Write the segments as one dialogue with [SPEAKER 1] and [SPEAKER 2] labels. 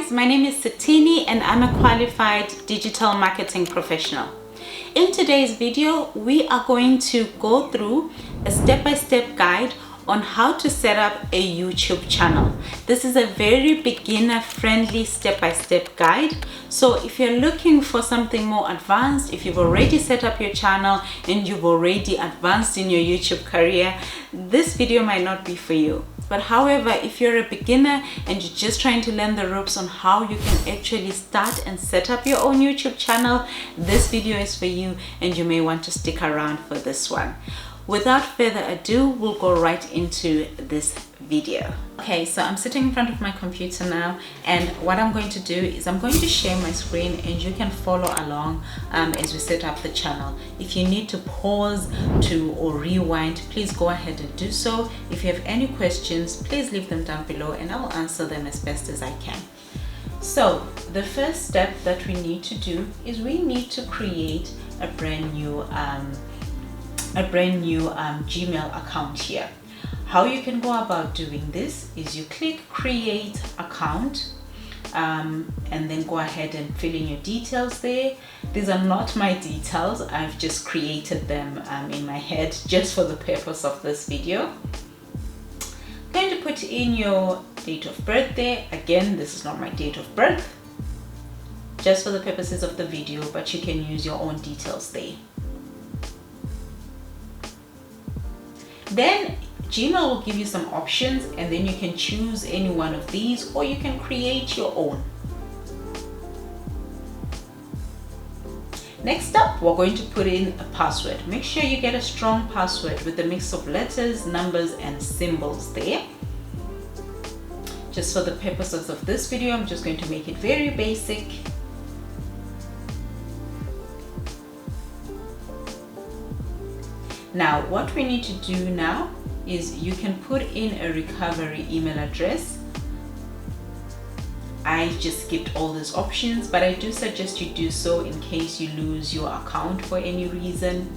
[SPEAKER 1] guys, my name is Satini and I'm a qualified digital marketing professional. In today's video, we are going to go through a step-by-step guide on how to set up a YouTube channel. This is a very beginner-friendly step-by-step guide. So if you're looking for something more advanced, if you've already set up your channel and you've already advanced in your YouTube career, this video might not be for you. But however, if you're a beginner and you're just trying to learn the ropes on how you can actually start and set up your own YouTube channel, this video is for you and you may want to stick around for this one. Without further ado, we'll go right into this video. Okay, so I'm sitting in front of my computer now, and what I'm going to do is I'm going to share my screen and you can follow along as we set up the channel. If you need to pause or rewind, please go ahead and do so. If you have any questions, please leave them down below and I will answer them as best as I can. So the first step that we need to do is we need to create a brand new Gmail account here. How you can go about doing this is you click create account and then go ahead and fill in your details there. These are not my details, I've just created them in my head just for the purpose of this video. I'm going to put in your date of birth there. Again, this is not my date of birth, just for the purposes of the video, but you can use your own details there. Then Gmail will give you some options and then you can choose any one of these or you can create your own. Next up, we're going to put in a password. Make sure you get a strong password with a mix of letters, numbers and symbols there. Just for the purposes of this video, I'm just going to make it very basic. Now, what we need to do now is you can put in a recovery email address. I just skipped all these options, but I do suggest you do so in case you lose your account for any reason.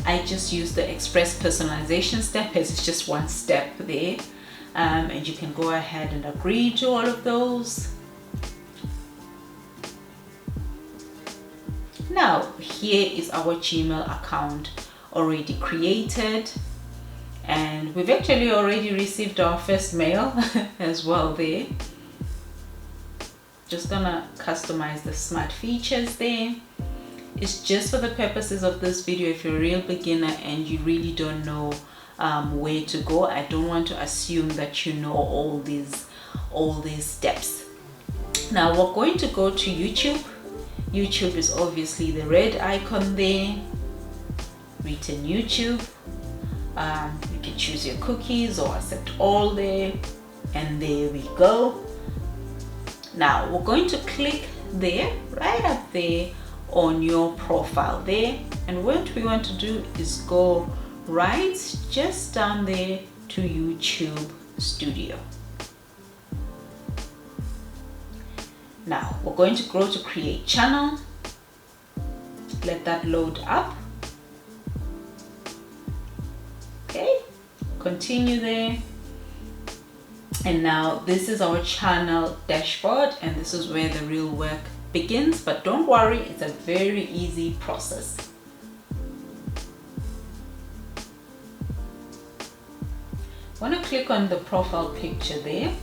[SPEAKER 1] I just use the express personalization step as it's just one step there, and you can go ahead and agree to all of those. Now, here is our Gmail account already created, and we've actually already received our first mail as well there. Just gonna customize the smart features there. It's just for the purposes of this video. If you're a real beginner and you really don't know where to go, I don't want to assume that you know all these steps. Now we're going to go to YouTube. YouTube is obviously the red icon there, written YouTube. You can choose your cookies or accept all there, and there we go. Now we're going to click there, right up there on your profile there, and what we want to do is go right just down there to YouTube Studio. Now we're going to go to create channel, let that load up. Okay, continue there, and now this is our channel dashboard and this is where the real work begins, but don't worry, it's a very easy process. I want to click on the profile picture there.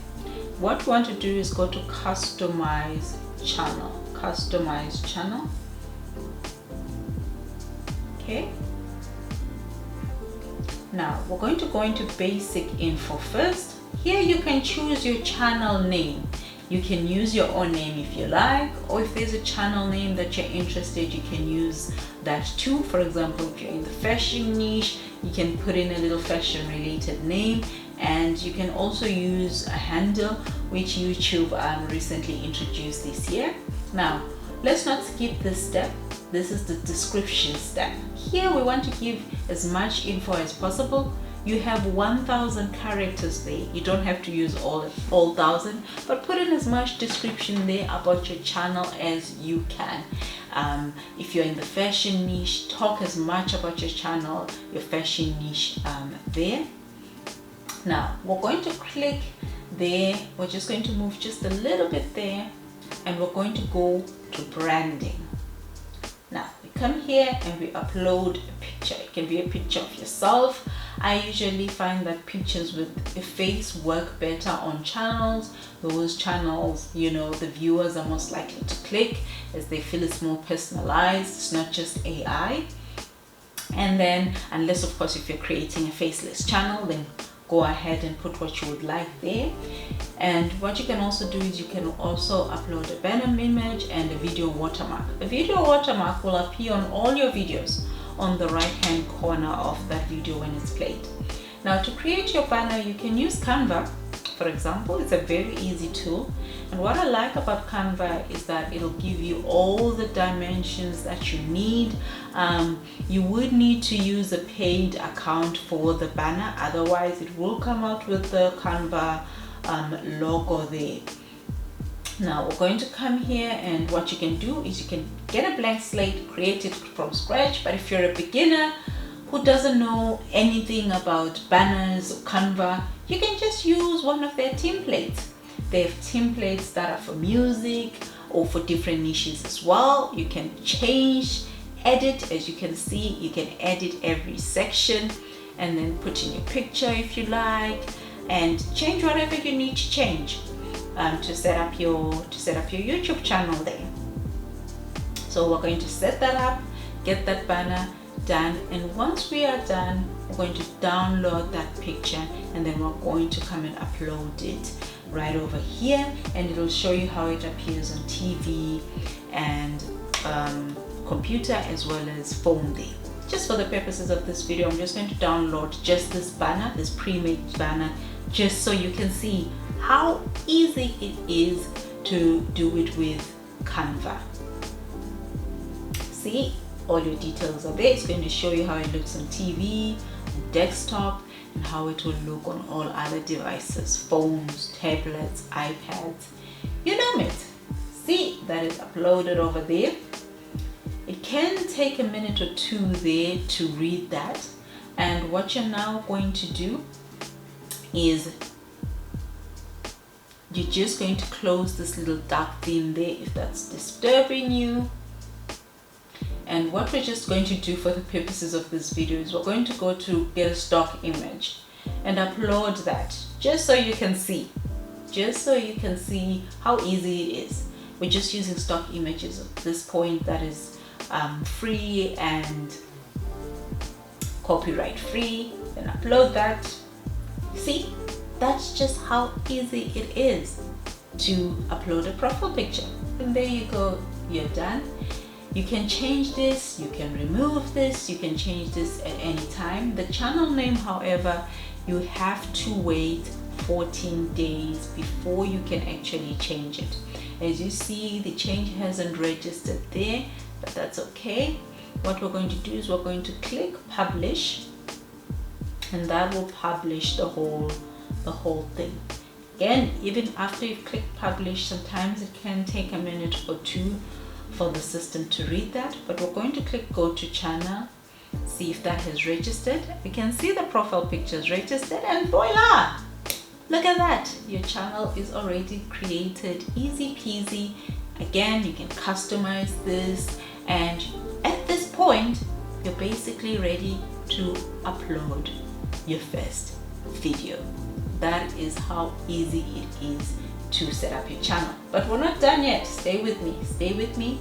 [SPEAKER 1] What we want to do is go to Customize channel. Customize channel. Okay. Now we're going to go into basic info first. Here you can choose your channel name. You can use your own name if you like, or if there's a channel name that you're interested, you can use that too. For example, if you're in the fashion niche, you can put in a little fashion related name. And you can also use a handle which YouTube recently introduced this year. Now, let's not skip this step. This is the description step. Here we want to give as much info as possible. You have 1,000 characters there. You don't have to use all 1,000, but put in as much description there about your channel as you can. If you're in the fashion niche, talk as much about your channel, your fashion niche there. Now we're going to click there. We're just going to move just a little bit there, and we're going to go to branding. Now we come here and we upload a picture. It can be a picture of yourself. I usually find that pictures with a face work better on channels. Those channels, you know, the viewers are most likely to click as they feel it's more personalized. It's not just AI. And then, unless of course if you're creating a faceless channel, then go ahead and put what you would like there. And what you can also do is you can also upload a banner image and a video watermark. A video watermark will appear on all your videos on the right hand corner of that video when it's played. Now to create your banner, you can use Canva, for example. It's a very easy tool, and what I like about Canva is that it'll give you all the dimensions that you need. You would need to use a paid account for the banner, otherwise it will come out with the Canva logo there. Now we're going to come here, and what you can do is you can get a blank slate, create it from scratch. But if you're a beginner who doesn't know anything about banners or Canva, you can just use one of their templates. They have templates that are for music or for different niches as well. You can change, edit. As you can see, you can edit every section and then put in your picture if you like, and change whatever you need to change to set up your YouTube channel there. So we're going to set that up, get that banner done, and once we are done, we're going to download that picture, and then we're going to come and upload it right over here, and it'll show you how it appears on TV and computer as well as phone there. Just for the purposes of this video, I'm just going to download just this banner, this pre-made banner, just so you can see how easy it is to do it with Canva. See, all your details are there. It's going to show you how it looks on TV, on desktop, and how it will look on all other devices, phones, tablets, iPads, you name it. See that it's uploaded over there. It can take a minute or two there to read that, and what you're now going to do is you're just going to close this little dark theme there if that's disturbing you. And what we're just going to do for the purposes of this video is we're going to go to get a stock image and upload that, just so you can see how easy it is. We're just using stock images at this point that is free and copyright free. Then upload that. See, that's just how easy it is to upload a profile picture. And there you go, you're done. You can change this, you can remove this, you can change this at any time. The channel name, however, you have to wait 14 days before you can actually change it. As you see, the change hasn't registered there, but that's okay. What we're going to do is we're going to click publish, and that will publish the whole thing. Again, even after you've clicked publish, sometimes it can take a minute or two for the system to read that, but we're going to click go to channel, see if that has registered. We can see the profile picture is registered, and voila, look at that, your channel is already created, easy peasy. Again, you can customize this, and at this point you're basically ready to upload your first video. That is how easy it is to set up your channel. But we're not done yet. Stay with me.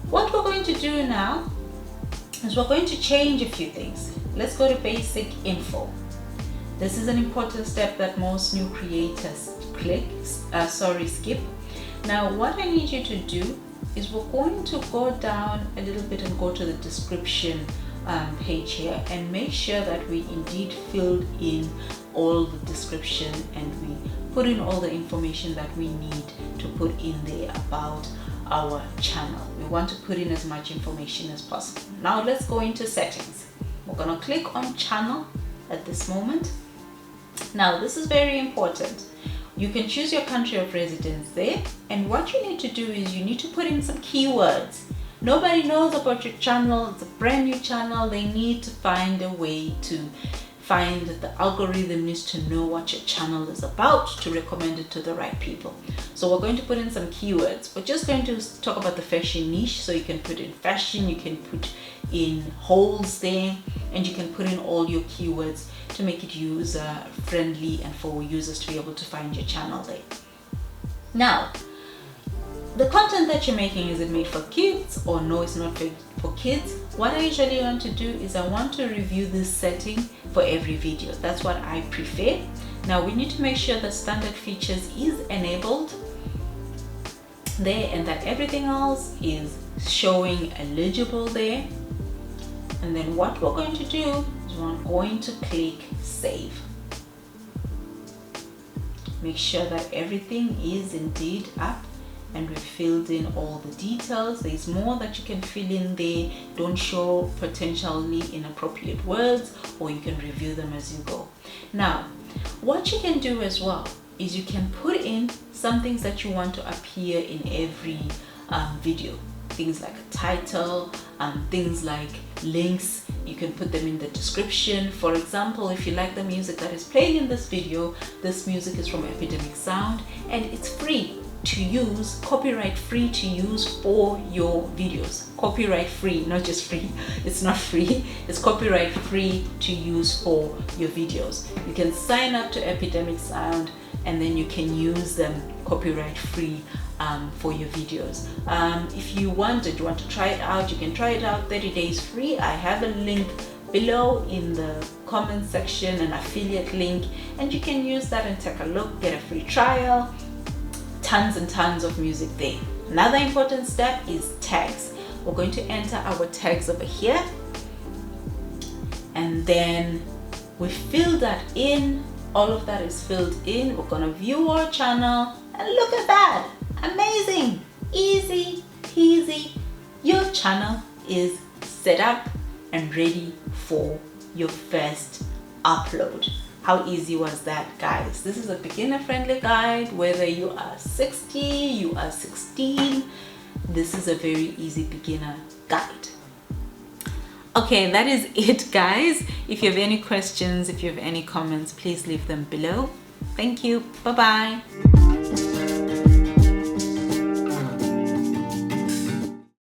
[SPEAKER 1] What we're going to do now is we're going to change a few things. Let's go to basic info. This is an important step that most new creators skip. Now what I need you to do is we're going to go down a little bit and go to the description page here, and make sure that we indeed filled in all the description and we put in all the information that we need to put in there about our channel. We want to put in as much information as possible. Now let's go into settings. We're going to click on channel at this moment. Now this is very important. You can choose your country of residence there, and what you need to do is you need to put in some keywords. Nobody knows about your channel. It's a brand new channel. They need to find a way to find that the algorithm needs to know what your channel is about to recommend it to the right people. So we're going to put in some keywords. We're just going to talk about the fashion niche. So you can put in fashion, you can put in holes there, and you can put in all your keywords to make it user friendly and for users to be able to find your channel there. Now, the content that you're making, is it made for kids or no, it's not for kids? What I usually want to do is I want to review this setting for every video. That's what I prefer. Now we need to make sure that standard features is enabled there and that everything else is showing eligible there. And then what we're going to do is we're going to click save. Make sure that everything is indeed up and we've filled in all the details. There's more that you can fill in there. Don't show potentially inappropriate words, or you can review them as you go. Now, what you can do as well is you can put in some things that you want to appear in every video. Things like a title, things like links. You can put them in the description. For example, if you like the music that is playing in this video, this music is from Epidemic Sound and it's free to use, copyright free to use for your videos. Copyright free, not just free, it's not free, it's copyright free to use for your videos. You can sign up to Epidemic Sound and then you can use them copyright free for your videos. If you want to try it out, you can try it out 30 days free. I have a link below in the comment section, an affiliate link, and you can use that and take a look, get a free trial. Tons and tons of music there. Another important step is tags. We're going to enter our tags over here, and then we fill that in. All of that is filled in. We're going to view our channel, and look at that. Amazing, easy peasy. Your channel is set up and ready for your first upload. How easy was that, guys? This is a beginner friendly guide. Whether you are 60, you are 16, this is a very easy beginner guide. Okay, that is it, guys. If you have any questions, if you have any comments, please leave them below. Thank you. Bye-bye.